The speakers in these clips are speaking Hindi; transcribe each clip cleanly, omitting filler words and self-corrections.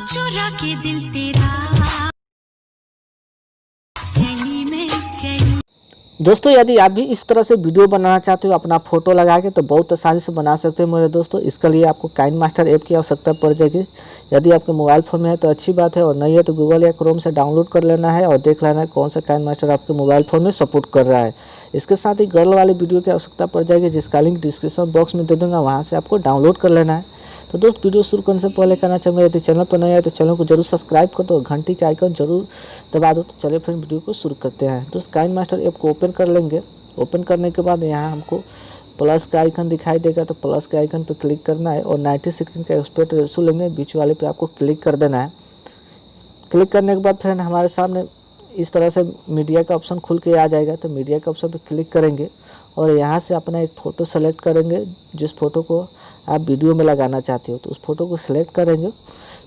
चुरा के दिल तेरा चली मैं चली। दोस्तों यदि आप भी इस तरह से वीडियो बनाना चाहते हो अपना फ़ोटो लगा के तो बहुत आसानी से बना सकते हो मेरे दोस्तों। इसके लिए आपको काइनमास्टर ऐप की आवश्यकता पड़ जाएगी। यदि आपके मोबाइल फ़ोन में है तो अच्छी बात है, और नहीं है तो गूगल या क्रोम से डाउनलोड कर लेना है और देख लेना है कौन सा काइनमास्टर आपके मोबाइल फ़ोन में सपोर्ट कर रहा है। इसके साथ ही गर्ल वाली वीडियो की आवश्यकता पड़ जाएगी, जिसका लिंक डिस्क्रिप्शन बॉक्स में दे दूँगा, वहाँ से आपको डाउनलोड कर लेना है। तो दोस्त वीडियो शुरू करने से पहले कहना चाहूँगा यदि चैनल पर नया है तो चैनल को जरूर सब्सक्राइब कर दो और घंटी का आइकन जरूर दबा दो। तो चलिए फिर वीडियो को शुरू करते हैं। दोस्त काइनमास्टर ऐप को ओपन कर लेंगे। ओपन करने के बाद यहाँ हमको प्लस का आइकन दिखाई देगा, तो प्लस के आइकन पर क्लिक करना है और 90/16 का एस्पेक्ट रेशो लेंगे, बीच वाले पे आपको क्लिक कर देना है। क्लिक करने के बाद फ्रेंड हमारे सामने इस तरह से मीडिया का ऑप्शन खुल के आ जाएगा। तो मीडिया के ऑप्शन पे क्लिक करेंगे और यहाँ से अपना एक फ़ोटो सेलेक्ट करेंगे, जिस फ़ोटो को आप वीडियो में लगाना चाहते हो तो उस फोटो को सिलेक्ट करेंगे।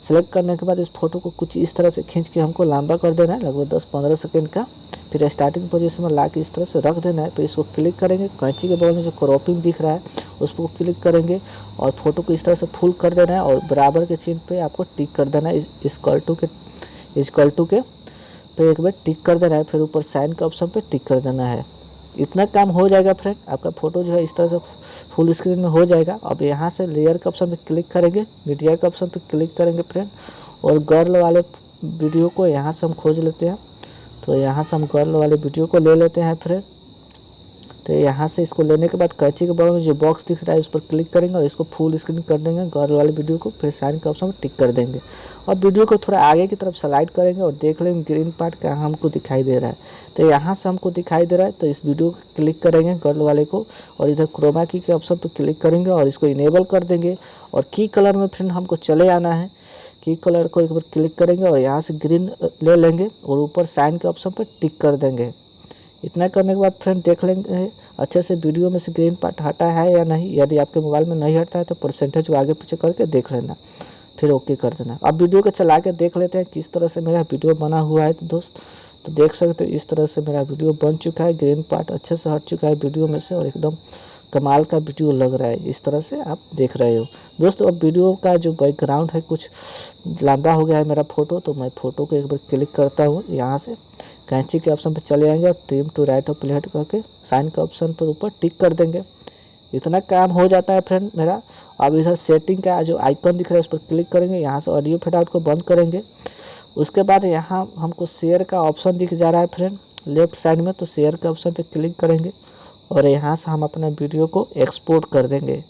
सेलेक्ट करने के बाद इस फोटो को कुछ इस तरह से खींच के हमको लंबा कर देना है, लगभग 10-15 सेकंड का। फिर स्टार्टिंग पोजीशन में ला के इस तरह से रख देना है। फिर इसको क्लिक करेंगे, कैंची के बगल में जो क्रॉपिंग दिख रहा है उस पर क्लिक करेंगे और फोटो को इस तरह से फुल कर देना है और बराबर के चिन्ह पे आपको टिक कर देना है। इक्वल टू के पे एक बार टिक कर देना है, फिर ऊपर साइन के ऑप्शन पे टिक कर देना है। इतना काम हो जाएगा फ्रेंड, आपका फ़ोटो जो है इस तरह से फुल स्क्रीन में हो जाएगा। अब यहाँ से लेयर के ऑप्शन पे क्लिक करेंगे, मीडिया के ऑप्शन पे क्लिक करेंगे फ्रेंड, और गर्ल वाले वीडियो को यहाँ से हम खोज लेते हैं। तो यहाँ से हम गर्ल वाले वीडियो को ले लेते हैं फ्रेंड। तो यहाँ से इसको लेने के बाद कैंची के बगल में जो बॉक्स दिख रहा है उस पर क्लिक करेंगे और इसको फुल स्क्रीन कर देंगे गर्ल वाले वीडियो को। फिर साइन के ऑप्शन में टिक कर देंगे और वीडियो को थोड़ा आगे की तरफ स्लाइड करेंगे और देख लेंगे ग्रीन पार्ट कहाँ हमको दिखाई दे रहा है। तो यहाँ से हमको दिखाई दे रहा है, तो इस वीडियो को क्लिक करेंगे गर्ल वाले को और इधर क्रोमा की के ऑप्शन पर क्लिक करेंगे और इसको इनेबल कर देंगे। और की कलर में फ्रेंड हमको चले आना है, की कलर को एक बार क्लिक करेंगे और यहाँ से ग्रीन ले लेंगे और ऊपर साइन के ऑप्शन पर टिक कर देंगे। इतना करने के बाद फ्रेंड देख लेंगे अच्छे से वीडियो में से ग्रीन पार्ट हटा है या नहीं। यदि आपके मोबाइल में नहीं हटता है तो परसेंटेज को आगे पीछे करके देख लेना, फिर ओके कर देना। अब वीडियो को चला के देख लेते हैं किस तरह से मेरा वीडियो बना हुआ है। तो दोस्त तो देख सकते हो इस तरह से मेरा वीडियो बन चुका है, ग्रीन पार्ट अच्छे से हट चुका है वीडियो में से और एकदम कमाल का वीडियो लग रहा है। इस तरह से आप देख रहे हो दोस्तों। अब वीडियो का जो बैकग्राउंड है कुछ लंबा हो गया है मेरा फ़ोटो, तो मैं फ़ोटो को एक बार क्लिक करता हूँ। यहाँ से कैंची के ऑप्शन पर चले आएंगे और ट्रिम टू राइट और प्लेट करके साइन के ऑप्शन पर ऊपर टिक कर देंगे। इतना काम हो जाता है फ्रेंड मेरा। अब इधर सेटिंग का जो आइकन दिख रहा है उस पर क्लिक करेंगे, यहाँ से ऑडियो फेड आउट को बंद करेंगे। उसके बाद यहाँ हमको शेयर का ऑप्शन दिख जा रहा है फ्रेंड लेफ्ट साइड में, तो शेयर के ऑप्शन पर क्लिक करेंगे और यहाँ से हम अपने वीडियो को एक्सपोर्ट कर देंगे।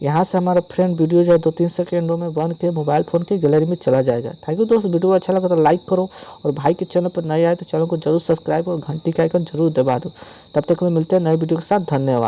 यहाँ से हमारा फ्रेंड वीडियो जो है 2-3 सेकेंडों में बन के मोबाइल फ़ोन की गैलरी में चला जाएगा। थैंक यू दोस्त, वीडियो अच्छा लगा तो लाइक करो और भाई के चैनल पर नए आए तो चैनल को जरूर सब्सक्राइब और घंटी का आइकन जरूर दबा दो। तब तक में मिलते हैं नए वीडियो के साथ। धन्यवाद।